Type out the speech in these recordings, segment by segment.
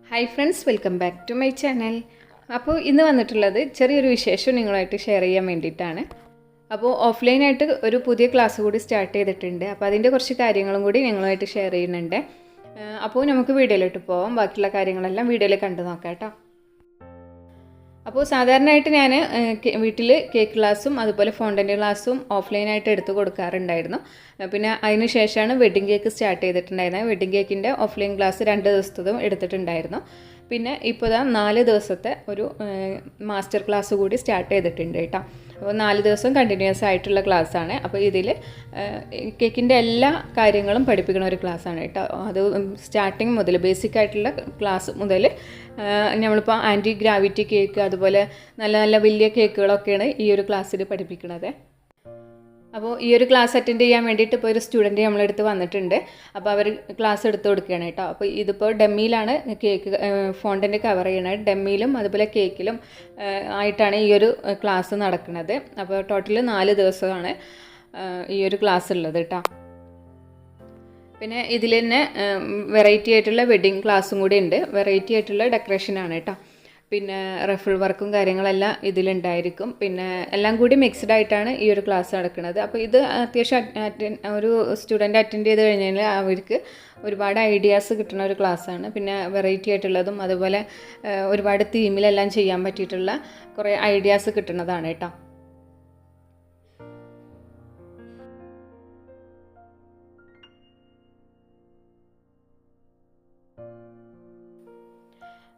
Hi friends, welcome back to my channel. അപ്പോൾ ഇന്ന് വന്നിട്ടുള്ളത് ചെറിയൊരു വിശേഷം നിങ്ങളുമായിട്ട് ഷെയർ ചെയ്യാൻ വേണ്ടിയിട്ടാണ്. അപ്പോൾ ഓഫ്ലൈനായിട്ട് ഒരു പുതിയ ക്ലാസ് കൂടി സ്റ്റാർട്ട് ചെയ്തിട്ടുണ്ട്. അപ്പോൾ അതിൻ്റെ കുറച്ച് കാര്യങ്ങളും കൂടി നിങ്ങളുമായിട്ട് ഷെയർ ചെയ്യുന്നുണ്ട്. അപ്പോൾ നമുക്ക് വീഡിയോയിലോട്ട് പോവാം. ബാക്കിയുള്ള കാര്യങ്ങളെല്ലാം വീഡിയോയിൽ കണ്ടു നോക്കാം കേട്ടോ. അപ്പോൾ സാധാരണയായിട്ട് ഞാൻ വീട്ടിൽ കേക്ക് ക്ലാസ്സും അതുപോലെ ഫോണ്ടൻ്റ് ക്ലാസ്സും ഓഫ്ലൈനായിട്ട് എടുത്ത് കൊടുക്കാറുണ്ടായിരുന്നു. പിന്നെ അതിന് ശേഷമാണ് വെഡ്ഡിങ് കേക്ക് സ്റ്റാർട്ട് ചെയ്തിട്ടുണ്ടായിരുന്നത്. വെഡ്ഡിങ് കേക്കിൻ്റെ ഓഫ്ലൈൻ ക്ലാസ് 2 ദിവസത്തതും എടുത്തിട്ടുണ്ടായിരുന്നു. പിന്നെ ഇപ്പോൾ 4 ദിവസത്തെ ഒരു മാസ്റ്റർ ക്ലാസ് കൂടി സ്റ്റാർട്ട് ചെയ്തിട്ടുണ്ട് കേട്ടോ. അപ്പോൾ 4 ദിവസം കണ്ടിന്യൂസ് ആയിട്ടുള്ള ക്ലാസ്സാണ്. അപ്പോൾ ഇതിൽ കേക്കിൻ്റെ എല്ലാ കാര്യങ്ങളും പഠിപ്പിക്കുന്ന ഒരു ക്ലാസ്സാണ് കേട്ടോ. അത് സ്റ്റാർട്ടിങ് മുതൽ ബേസിക് ആയിട്ടുള്ള ക്ലാസ് മുതൽ നമ്മളിപ്പോൾ ആൻറ്റി ഗ്രാവിറ്റി കേക്ക് അതുപോലെ നല്ല നല്ല വലിയ കേക്കുകളൊക്കെയാണ് ഈ ഒരു ക്ലാസ്സിൽ പഠിപ്പിക്കുന്നത്. അപ്പോൾ ഈ ഒരു ക്ലാസ് അറ്റൻഡ് ചെയ്യാൻ വേണ്ടിയിട്ട് ഇപ്പോൾ ഒരു സ്റ്റുഡൻറ്റ് നമ്മളെടുത്ത് വന്നിട്ടുണ്ട്. അപ്പോൾ അവർ ക്ലാസ് എടുത്ത് കൊടുക്കുകയാണ് കേട്ടോ. അപ്പോൾ ഇതിപ്പോൾ ഡമ്മിയിലാണ് കേക്ക് ഫോണ്ടൻ്റ് കവർ ചെയ്യണത്. ഡമ്മിയിലും അതുപോലെ കേക്കിലും ആയിട്ടാണ് ഈ ഒരു ക്ലാസ് നടക്കുന്നത്. അപ്പോൾ ടോട്ടൽ 4 ദിവസമാണ് ഈ ഒരു ക്ലാസ് ഉള്ളത് കേട്ടോ. പിന്നെ ഇതിൽ തന്നെ വെറൈറ്റി ആയിട്ടുള്ള വെഡ്ഡിങ് ക്ലാസ്സും കൂടി ഉണ്ട്. വെറൈറ്റി ആയിട്ടുള്ള ഡെക്കറേഷനാണ് കേട്ടോ. പിന്നെ റഫിൾ വർക്കും കാര്യങ്ങളെല്ലാം ഇതിലുണ്ടായിരിക്കും. പിന്നെ എല്ലാം കൂടി മിക്സ്ഡ് ആയിട്ടാണ് ഈ ഒരു ക്ലാസ് നടക്കുന്നത്. അപ്പോൾ ഇത് അത്യാവശ്യം ഒരു സ്റ്റുഡൻറ്റ് അറ്റൻഡ് ചെയ്ത് കഴിഞ്ഞാൽ അവർക്ക് ഒരുപാട് ഐഡിയാസ് കിട്ടുന്ന ഒരു ക്ലാസ്സാണ്. പിന്നെ വെറൈറ്റി ആയിട്ടുള്ളതും അതുപോലെ ഒരുപാട് തീമിലെല്ലാം ചെയ്യാൻ പറ്റിയിട്ടുള്ള കുറേ ഐഡിയാസ് കിട്ടുന്നതാണ് കേട്ടോ.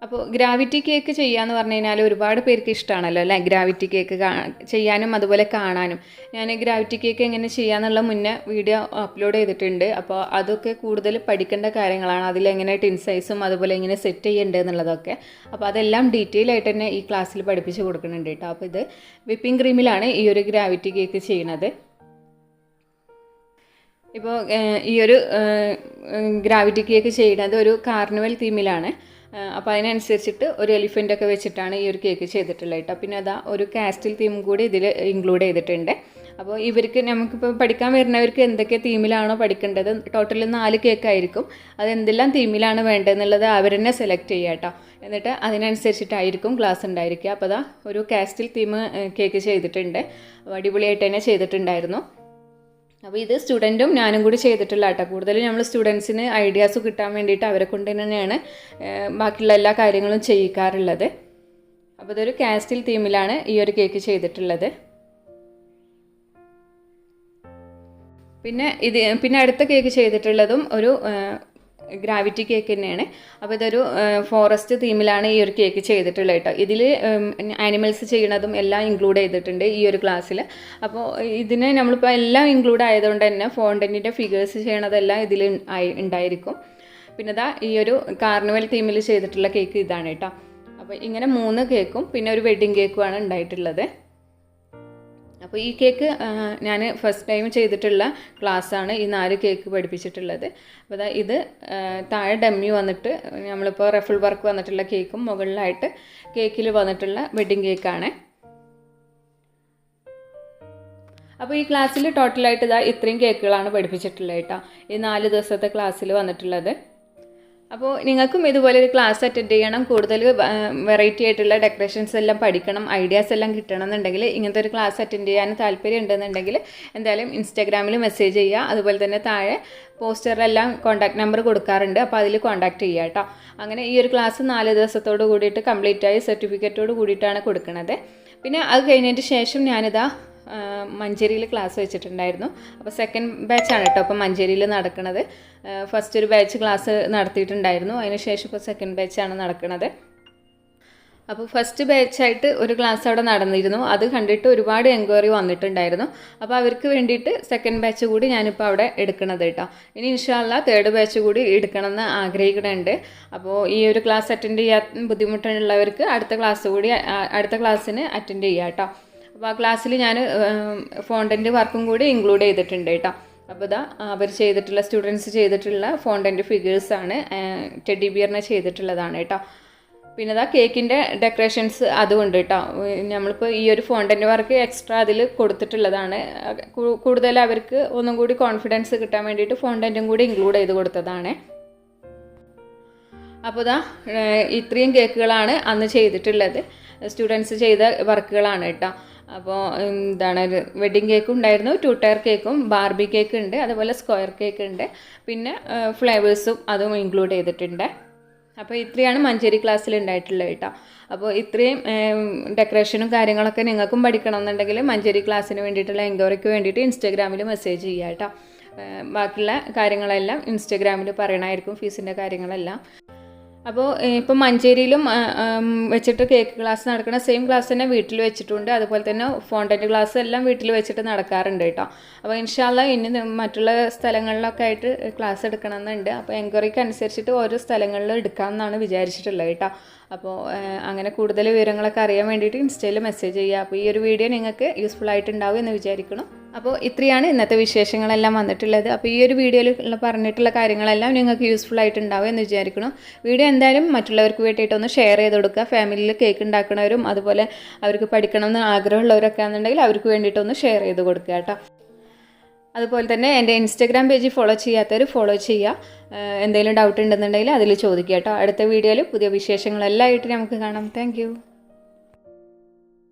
അപ്പോൾ ഗ്രാവിറ്റി കേക്ക് ചെയ്യാമെന്ന് പറഞ്ഞു കഴിഞ്ഞാൽ ഒരുപാട് പേർക്ക് ഇഷ്ടമാണല്ലോ അല്ലേ, ഗ്രാവിറ്റി കേക്ക് ചെയ്യാനും അതുപോലെ കാണാനും. ഞാൻ ഗ്രാവിറ്റി കേക്ക് എങ്ങനെ ചെയ്യാമെന്നുള്ള മുന്നേ വീഡിയോ അപ്ലോഡ് ചെയ്തിട്ടുണ്ട്. അപ്പോൾ അതൊക്കെ കൂടുതൽ പഠിക്കേണ്ട കാര്യങ്ങളാണ്. അതിലെങ്ങനെ ടിൻ സൈസും അതുപോലെ എങ്ങനെ സെറ്റ് ചെയ്യേണ്ടത് എന്നുള്ളതൊക്കെ. അപ്പോൾ അതെല്ലാം ഡീറ്റെയിൽ ആയിട്ട് തന്നെ ഈ ക്ലാസ്സിൽ പഠിപ്പിച്ച് കൊടുക്കുന്നുണ്ട് കേട്ടോ. അപ്പോൾ ഇത് വിപ്പിംഗ് ക്രീമിലാണ് ഈ ഒരു ഗ്രാവിറ്റി കേക്ക് ചെയ്യുന്നത്. ഇപ്പോൾ ഈ ഒരു ഗ്രാവിറ്റി കേക്ക് ചെയ്യുന്നത് ഒരു കാർണിവൽ തീമിലാണ്. അപ്പോൾ അതിനനുസരിച്ചിട്ട് ഒരു എലിഫൻ്റൊക്കെ വെച്ചിട്ടാണ് ഈ ഒരു കേക്ക് ചെയ്തിട്ടുള്ളത് കേട്ടോ. പിന്നെ അതാ ഒരു കാസ്റ്റിൽ തീം കൂടി ഇതിൽ ഇൻക്ലൂഡ് ചെയ്തിട്ടുണ്ട്. അപ്പോൾ ഇവർക്ക് നമുക്കിപ്പോൾ പഠിക്കാൻ വരുന്നവർക്ക് എന്തൊക്കെ തീമിലാണോ പഠിക്കേണ്ടത്, ടോട്ടൽ 4 കേക്കായിരിക്കും. അത് എന്തെല്ലാം തീമിലാണ് വേണ്ടതെന്നുള്ളത് അവർ തന്നെ സെലക്ട് ചെയ്യുക കേട്ടോ. എന്നിട്ട് അതിനനുസരിച്ചിട്ടായിരിക്കും ക്ലാസ് ഉണ്ടായിരിക്കുക. അപ്പോൾ അതാ ഒരു കാസ്റ്റിൽ തീം കേക്ക് ചെയ്തിട്ടുണ്ട്. അടിപൊളിയായിട്ട് തന്നെ ചെയ്തിട്ടുണ്ടായിരുന്നു. അപ്പോൾ ഇത് സ്റ്റുഡൻറ്റും ഞാനും കൂടി ചെയ്തിട്ടുള്ള കേട്ടോ. കൂടുതലും നമ്മൾ സ്റ്റുഡൻസിന് ഐഡിയാസ് കിട്ടാൻ വേണ്ടിയിട്ട് അവരെ കൊണ്ട് തന്നെയാണ് ബാക്കിയുള്ള എല്ലാ കാര്യങ്ങളും ചെയ്യിക്കാറുള്ളത്. അപ്പോൾ ഇതൊരു കാസ്റ്റിൽ തീമിലാണ് ഈ ഒരു കേക്ക് ചെയ്തിട്ടുള്ളത്. പിന്നെ അടുത്ത കേക്ക് ചെയ്തിട്ടുള്ളതും ഒരു ഗ്രാവിറ്റി കേക്ക് തന്നെയാണ്. അപ്പോൾ ഇതൊരു ഫോറസ്റ്റ് തീമിലാണ് ഈ ഒരു കേക്ക് ചെയ്തിട്ടുള്ളത് കേട്ടോ. ഇതിൽ ആനിമൽസ് ചെയ്യണതും എല്ലാം ഇൻക്ലൂഡ് ചെയ്തിട്ടുണ്ട് ഈ ഒരു ക്ലാസ്സിൽ. അപ്പോൾ ഇതിന് നമ്മളിപ്പോൾ എല്ലാം ഇൻക്ലൂഡ് ആയതുകൊണ്ട് തന്നെ ഫോണ്ടൻറ്റിൻ്റെ ഫിഗേഴ്സ് ചെയ്യണതെല്ലാം ഇതിൽ ഉണ്ടായിരിക്കും. പിന്നെ ഇതാ ഈ ഒരു കാർണിവൽ തീമിൽ ചെയ്തിട്ടുള്ള കേക്ക് ഇതാണ് കേട്ടോ. അപ്പോൾ ഇങ്ങനെ 3 കേക്കും പിന്നെ ഒരു വെഡ്ഡിങ് കേക്കുമാണ് ഉണ്ടായിട്ടുള്ളത്. അപ്പോൾ ഈ കേക്ക് ഞാൻ ഫസ്റ്റ് ടൈം ചെയ്തിട്ടുള്ള ക്ലാസ്സാണ് ഈ 4 കേക്ക് പഠിപ്പിച്ചിട്ടുള്ളത്. അപ്പോൾ ഇത് താഴെ ഡമ്മി വന്നിട്ട് നമ്മളിപ്പോൾ റഫിൾ വർക്ക് വന്നിട്ടുള്ള കേക്കും മുകളിലായിട്ട് കേക്കിൽ വന്നിട്ടുള്ള വെഡ്ഡിങ് കേക്കാണ്. അപ്പോൾ ഈ ക്ലാസ്സിൽ ടോട്ടലായിട്ട് ഇത്രയും കേക്കുകളാണ് പഠിപ്പിച്ചിട്ടുള്ളത് കേട്ടോ, ഈ 4 ദിവസത്തെ ക്ലാസ്സിൽ വന്നിട്ടുള്ളത്. അപ്പോൾ നിങ്ങൾക്കും ഇതുപോലെ ഒരു ക്ലാസ് അറ്റൻഡ് ചെയ്യണം, കൂടുതൽ വെറൈറ്റി ആയിട്ടുള്ള ഡെക്കറേഷൻസ് എല്ലാം പഠിക്കണം, ഐഡിയാസ് എല്ലാം കിട്ടണം എന്നുണ്ടെങ്കിൽ, ഇങ്ങനത്തെ ഒരു ക്ലാസ് അറ്റൻഡ് ചെയ്യാൻ താല്പര്യം ഉണ്ടെന്നുണ്ടെങ്കിൽ എന്തായാലും ഇൻസ്റ്റാഗ്രാമിൽ മെസ്സേജ് ചെയ്യുക. അതുപോലെ തന്നെ താഴെ പോസ്റ്ററിലെല്ലാം കോൺടാക്ട് നമ്പർ കൊടുക്കാറുണ്ട്. അപ്പോൾ അതിൽ കോൺടാക്ട് ചെയ്യുക കേട്ടോ. അങ്ങനെ ഈ ഒരു ക്ലാസ് 4 ദിവസത്തോട് കൂടിയിട്ട് കംപ്ലീറ്റ് ആയി സർട്ടിഫിക്കറ്റോട് കൂടിയിട്ടാണ് കൊടുക്കുന്നത്. പിന്നെ അത് കഴിഞ്ഞതിന് ശേഷം ഞാനിതാ മഞ്ചേരിയിൽ ക്ലാസ് വെച്ചിട്ടുണ്ടായിരുന്നു. അപ്പോൾ സെക്കൻഡ് ബാച്ചാണ് കേട്ടോ അപ്പോൾ മഞ്ചേരിയിൽ നടക്കുന്നത്. ഫസ്റ്റ് ഒരു ബാച്ച് ക്ലാസ് നടത്തിയിട്ടുണ്ടായിരുന്നു. അതിനുശേഷം ഇപ്പോൾ സെക്കൻഡ് ബാച്ചാണ് നടക്കുന്നത്. അപ്പോൾ ഫസ്റ്റ് ബാച്ചായിട്ട് ഒരു ക്ലാസ് അവിടെ നടന്നിരുന്നു. അത് കണ്ടിട്ട് ഒരുപാട് എൻക്വയറി വന്നിട്ടുണ്ടായിരുന്നു. അപ്പോൾ അവർക്ക് വേണ്ടിയിട്ട് സെക്കൻഡ് ബാച്ച് കൂടി ഞാനിപ്പോൾ അവിടെ എടുക്കണത് കേട്ടോ. ഇനി ഇൻഷാ അല്ലാഹ് 3rd ബാച്ച് കൂടി എടുക്കണമെന്ന് ആഗ്രഹിക്കുന്നുണ്ട്. അപ്പോൾ ഈ ഒരു ക്ലാസ് അറ്റൻഡ് ചെയ്യാൻ ബുദ്ധിമുട്ടുള്ളവർക്ക് അടുത്ത ക്ലാസ്സിന് അറ്റൻഡ് ചെയ്യാം കേട്ടോ. അപ്പോൾ ആ ക്ലാസ്സിൽ ഞാൻ ഫോണ്ടൻ്റ് വർക്കും കൂടി ഇൻക്ലൂഡ് ചെയ്തിട്ടുണ്ട് കേട്ടോ. അപ്പോൾ ഇതാ അവർ ചെയ്തിട്ടുള്ള സ്റ്റുഡൻസ് ചെയ്തിട്ടുള്ള ഫോണ്ടൻ്റ് ഫിഗേഴ്സാണ്, ടെഡി ബിയറിനെ ചെയ്തിട്ടുള്ളതാണ് കേട്ടോ. പിന്നെ ഇതാ കേക്കിൻ്റെ ഡെക്കറേഷൻസ് അതുകൊണ്ട് കേട്ടോ. നമ്മളിപ്പോൾ ഈ ഒരു ഫോണ്ടൻ്റ് വർക്ക് എക്സ്ട്രാ അതിൽ കൊടുത്തിട്ടുള്ളതാണ്. കൂടുതൽ അവർക്ക് ഒന്നും കൂടി കോൺഫിഡൻസ് കിട്ടാൻ വേണ്ടിയിട്ട് ഫോണ്ടൻറ്റും കൂടി ഇൻക്ലൂഡ് ചെയ്ത് കൊടുത്തതാണ്. അപ്പോൾ ഇതാ ഇത്രയും കേക്കുകളാണ് അന്ന് ചെയ്തിട്ടുള്ളത്. സ്റ്റുഡൻസ് ചെയ്ത വർക്കുകളാണ് കേട്ടോ. അപ്പോൾ എന്താണ് വെഡ്ഡിങ് കേക്കും ഉണ്ടായിരുന്നു, 2 ടയർ കേക്കും, ബാർബി കേക്ക് ഉണ്ട്, അതുപോലെ സ്ക്വയർ കേക്ക് ഉണ്ട്, പിന്നെ ഫ്ലേവേഴ്സും അതും ഇൻക്ലൂഡ് ചെയ്തിട്ടുണ്ട്. അപ്പോൾ ഇത്രയാണ് മഞ്ചേരി ക്ലാസ്സിൽ ഉണ്ടായിട്ടുള്ളത് കേട്ടോ. അപ്പോൾ ഇത്രയും ഡെക്കറേഷനും കാര്യങ്ങളൊക്കെ നിങ്ങൾക്കും പഠിക്കണം എന്നുണ്ടെങ്കിൽ മഞ്ചേരി ക്ലാസ്സിന് വേണ്ടിയിട്ടുള്ള എൻക്വയറിക്ക് വേണ്ടിയിട്ട് ഇൻസ്റ്റാഗ്രാമിൽ മെസ്സേജ് ചെയ്യുക കേട്ടോ. ബാക്കിയുള്ള കാര്യങ്ങളെല്ലാം ഇൻസ്റ്റാഗ്രാമിൽ പറയണമായിരിക്കും, ഫീസിൻ്റെ കാര്യങ്ങളെല്ലാം. അപ്പോൾ ഇപ്പം മഞ്ചേരിയിലും വെച്ചിട്ട് കേക്ക് ക്ലാസ് നടക്കുന്ന സെയിം ക്ലാസ് തന്നെ വീട്ടിൽ വെച്ചിട്ടുണ്ട്. അതുപോലെ തന്നെ ഫോണ്ടൻറ്റ് ക്ലാസ് എല്ലാം വീട്ടിൽ വെച്ചിട്ട് നടക്കാറുണ്ട് കേട്ടോ. അപ്പോൾ ഇൻഷാല്ല ഇനി മറ്റുള്ള സ്ഥലങ്ങളിലൊക്കെ ആയിട്ട് ക്ലാസ് എടുക്കണമെന്നുണ്ട്. അപ്പോൾ എൻക്വയറിക്ക് അനുസരിച്ചിട്ട് ഓരോ സ്ഥലങ്ങളിൽ എടുക്കാമെന്നാണ് വിചാരിച്ചിട്ടുള്ളത് കേട്ടോ. അപ്പോൾ അങ്ങനെ കൂടുതൽ വിവരങ്ങളൊക്കെ അറിയാൻ വേണ്ടിയിട്ട് ഇൻസ്റ്റയിൽ മെസ്സേജ് ചെയ്യുക. അപ്പോൾ ഈ ഒരു വീഡിയോ നിങ്ങൾക്ക് യൂസ്ഫുൾ ആയിട്ടുണ്ടാവും എന്ന് വിചാരിക്കണം. അപ്പോൾ ഇത്രയാണ് ഇന്നത്തെ വിശേഷങ്ങളെല്ലാം വന്നിട്ടുള്ളത്. അപ്പോൾ ഈ ഒരു വീഡിയോയിൽ പറഞ്ഞിട്ടുള്ള കാര്യങ്ങളെല്ലാം നിങ്ങൾക്ക് യൂസ്ഫുൾ ആയിട്ടുണ്ടാവും എന്ന് വിചാരിക്കണം. വീഡിയോ എന്തായാലും മറ്റുള്ളവർക്ക് വേണ്ടിയിട്ടൊന്ന് ഷെയർ ചെയ്ത് കൊടുക്കുക. ഫാമിലിയിൽ കേക്ക് ഉണ്ടാക്കുന്നവരും അതുപോലെ അവർക്ക് പഠിക്കണമെന്ന് ആഗ്രഹമുള്ളവരൊക്കെ ആണെന്നുണ്ടെങ്കിൽ അവർക്ക് വേണ്ടിയിട്ടൊന്ന് ഷെയർ ചെയ്ത് കൊടുക്കുക കേട്ടോ. അതുപോലെ തന്നെ എൻ്റെ ഇൻസ്റ്റാഗ്രാം പേജ് ഫോളോ ചെയ്യാത്തവർ ഫോളോ ചെയ്യുക. എന്തെങ്കിലും ഡൗട്ട് ഉണ്ടെന്നുണ്ടെങ്കിൽ അതിൽ ചോദിക്കുക കേട്ടോ. അടുത്ത വീഡിയോയിൽ പുതിയ വിശേഷങ്ങളെല്ലാം ആയിട്ട് നമുക്ക് കാണാം. താങ്ക്